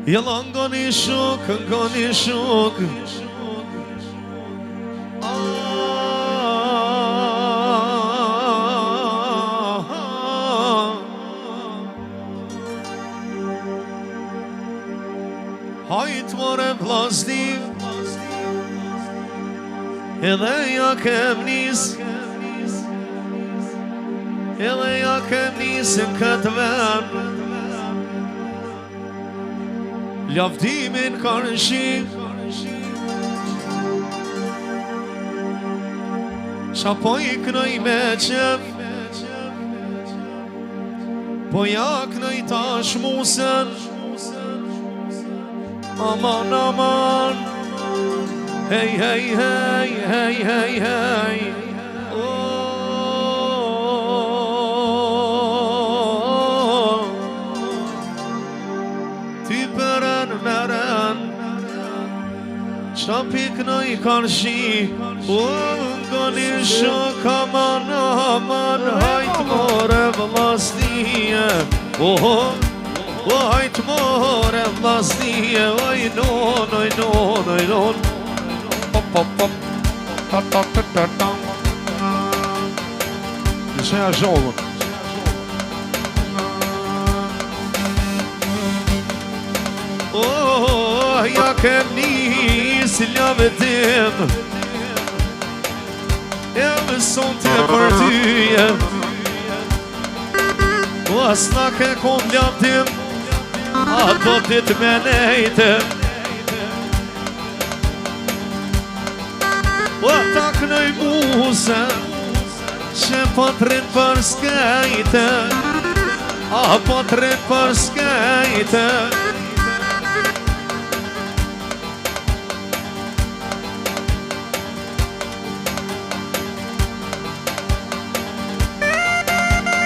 Jella ngoni shok, ngoni shok. Hajt more vllazni, edhe ja kem nis, edhe ja kem nisën këtë vend. Lavdimin kanë shi, qa po i knoj me qef, po ja knoj tash musën. Aman, aman, hej, hej, hej, hej, hej, hej. Ty përën meren, qa piknoj kanë shi. Ngoni shok, aman, aman, hajt more vllaznie. Hajt more vllaznie, oj non, oj non, oj non. Pop, pop, pop, ta ta ta ta ta. Nisha zhovën. Ja kem nis lavdim, e më sonte për tyje. As na ke kom lavdim, a do t'it me nejte. Ta knoj muse, që po t'rin për skejte, a po t'rin për skejte.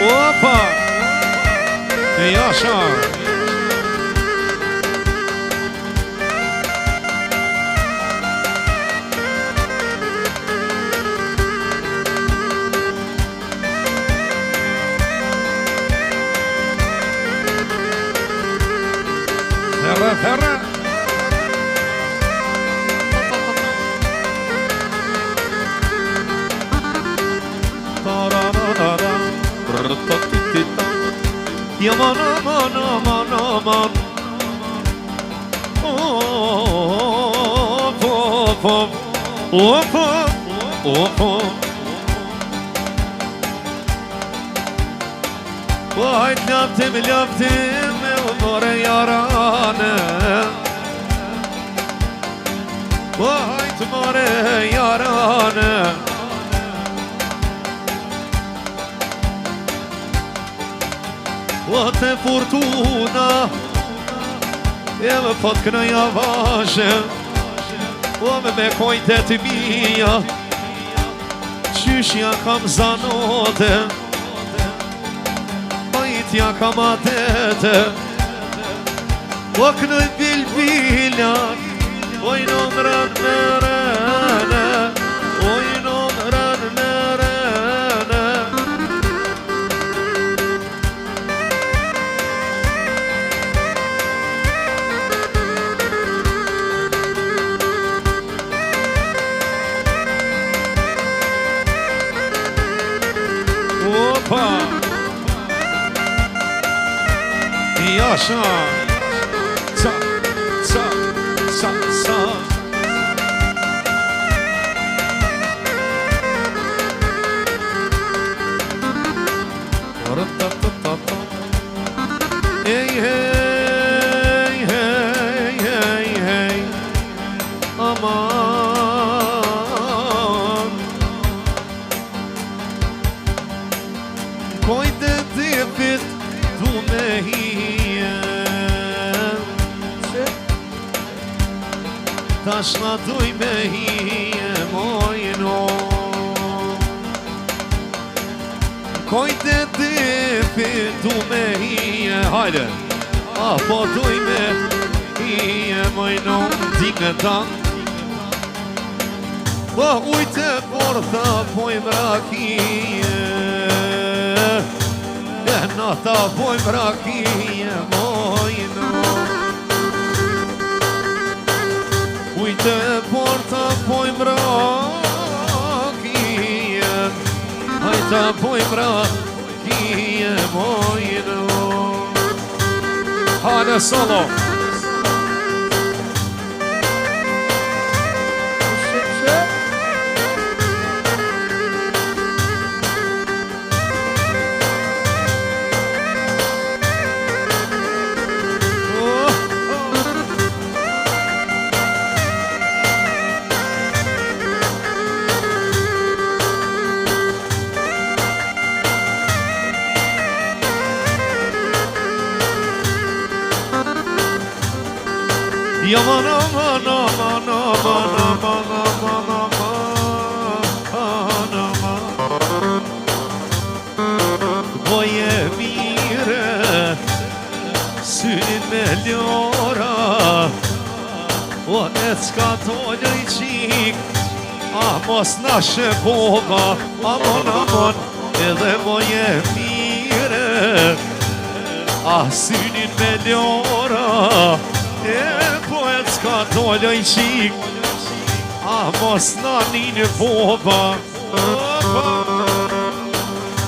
Opa! Jasha! Ferra, ferra! Yaman, aman, aman, aman. Hop, hop, hop. Hop, hop, hop, hop. Hajt lavdim, lavdim, more jarane. Hajt more jarane. O te fortuna, e më pot kënoj avashe, o me kojtet mija, qyshja kam zanote, pajtja kam atete, o kënoj bilbila, oj në mërën me rene, oj në mërën me rene. Opa! Jasha! Ca, ca, ca, ca. Hey, hey, hey, hey, hey. Aman. Kojte tipit du me hije, tash na duj me hije, mojno. Kojte tipit du me hije, hajde. Apo duj me hije, mojno, dike ta. Po ujte porta, poj mrakije. Nata poj mrakije, mojno. ta pojmë ra kije mojnë. Hane solo. Yaman aman aman aman aman aman aman aman Boje mire synin me ljora O e s'ka t'olë i qik A mos nashe boba Aman aman edhe boje mire A synin me ljora po e s'ka t'olë i qik A mos na një boba